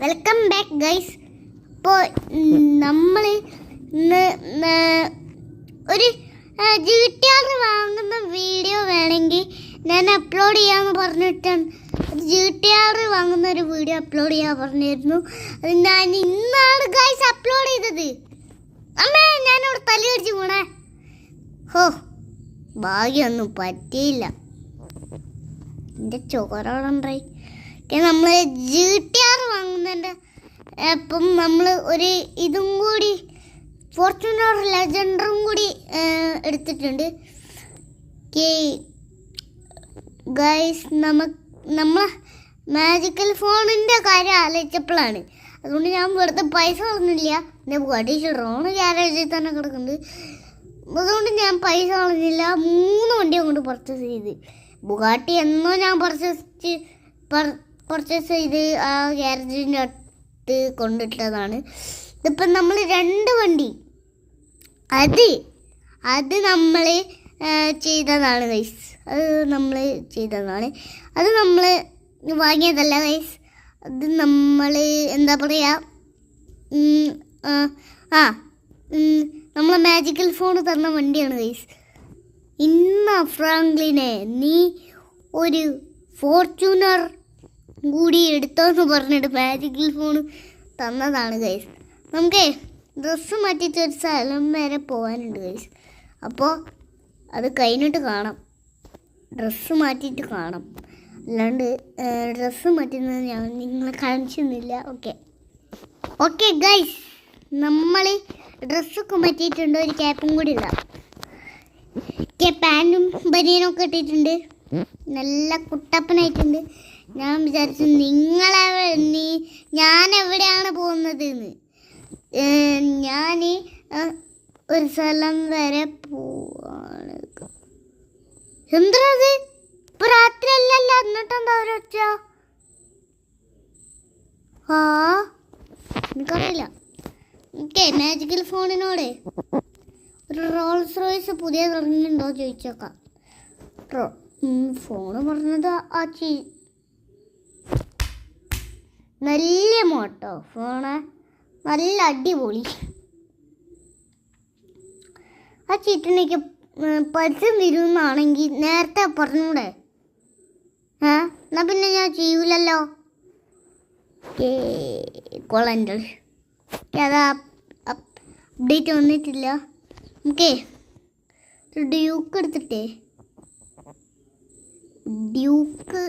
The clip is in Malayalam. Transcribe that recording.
Welcome back guys. ഇപ്പോൾ നമ്മൾ ഒരു GTR വാങ്ങുന്ന വീഡിയോ വേണമെങ്കിൽ ഞാൻ അപ്ലോഡ് ചെയ്യാമെന്ന് പറഞ്ഞിട്ടാണ്. GTR വാങ്ങുന്ന ഒരു വീഡിയോ അപ്ലോഡ് ചെയ്യാൻ പറഞ്ഞിരുന്നു. അത് ഞാൻ ഇന്നാണ് ഗൈസ് അപ്ലോഡ് ചെയ്തത്. അമ്മേ, ഞാനിവിടെ തല്ലി അടിച്ച് പോണേ. ഹോ, ഭാഗ്യമൊന്നും പറ്റിയില്ല. എൻ്റെ ചോരോടുണ്ടായി. നമ്മൾ GTR വാങ്ങുന്നതിൻ്റെ അപ്പം നമ്മൾ ഒരു ഇതും കൂടി ഫോർച്യൂണർ ലെജൻഡറും കൂടി എടുത്തിട്ടുണ്ട്. ഗൈസ്, നമ്മൾ മാജിക്കൽ ഫോണിൻ്റെ കാര്യം ആലോചിച്ചപ്പോഴാണ്. അതുകൊണ്ട് ഞാൻ വെറുതെ പൈസ കളഞ്ഞില്ല. എൻ്റെ ബുഗാട്ടി റോണ് ഗ്യാരേജിൽ തന്നെ കിടക്കുന്നുണ്ട്. അതുകൊണ്ട് ഞാൻ പൈസ കളഞ്ഞില്ല. 3 വണ്ടി അങ്ങോട്ട് പർച്ചേസ് ചെയ്ത്. ബുഗാട്ടി എന്നോ ഞാൻ പർച്ചേസ് ചെയ്ത് ആ ഗ്യാരേജിൻ്റെ അടുത്ത് കൊണ്ടിട്ടതാണ്. ഇതിപ്പം നമ്മൾ 2 വണ്ടി അത് നമ്മൾ ചെയ്തതാണ് ഗൈസ്. അത് നമ്മൾ ചെയ്തതാണ്. അത് നമ്മൾ വാങ്ങിയതല്ല ഗൈസ്. അത് നമ്മൾ എന്താ പറയുക, നമ്മളെ മാജിക്കൽ ഫോൺ തന്ന വണ്ടിയാണ് ഗൈസ്. ഫ്രാങ്ക്ലിനെ, നീ ഒരു ഫോർച്യൂണർ കൂടി എടുത്തോന്ന് പറഞ്ഞിട്ട് മാജിക്കൽ ഫോൺ തന്നതാണ് ഗൈസ്. നമുക്ക് ഡ്രസ്സ് മാറ്റിയിട്ട് ഒരു സ്ഥലം വരെ പോകാനുണ്ട് ഗൈസ്. അപ്പോൾ അത് കഴിഞ്ഞിട്ട് കാണാം. ഡ്രസ്സ് മാറ്റിയിട്ട് കാണാം. അല്ലാണ്ട് ഡ്രസ്സ് മാറ്റുന്നത് ഞാൻ നിങ്ങളെ കാണിച്ചൊന്നുമില്ല. ഓക്കെ ഗൈസ്, നമ്മൾ ഡ്രസ്സൊക്കെ മാറ്റിയിട്ടുണ്ട്. ഒരു ക്യാപ്പും കൂടി ഇടാം. പാൻറ്റും ബനിയനൊക്കെ ഇട്ടിട്ടുണ്ട്. നല്ല കുട്ടപ്പനായിട്ടുണ്ട്. ഞാൻ വിചാരിച്ചു ഞാൻ എവിടെയാണ് പോകുന്നത് എന്ന്. ഞാൻ ഒരു സ്ഥലം വരെ പോവാണ്. എന്താ ഇപ്പൊ രാത്രി അല്ലല്ലോ, എന്നിട്ടെന്താ ഒരൊച്ച? എനിക്കറിയില്ല. മാജിക്കൽ ഫോണിനോട് ഒരു റോൾസ് റോയ്സ് പുതിയ ഇറങ്ങിയിട്ടുണ്ടോ ചോദിച്ചേക്കാം. ഫോണ് പറഞ്ഞത് നല്ല മോട്ടോ ഫോണ്, നല്ല അടിപൊളി. ആ ചീറ്റണിക്ക് പരസ്യം വരുന്നാണെങ്കിൽ നേരത്തെ പറഞ്ഞൂടെ? എന്നാ പിന്നെ ഞാൻ ചെയ്യൂലല്ലോ. കൊളൻ്റെ അതാ അപ്ഡേറ്റ് വന്നിട്ടില്ല. Duke എടുത്തിട്ടേ, Duke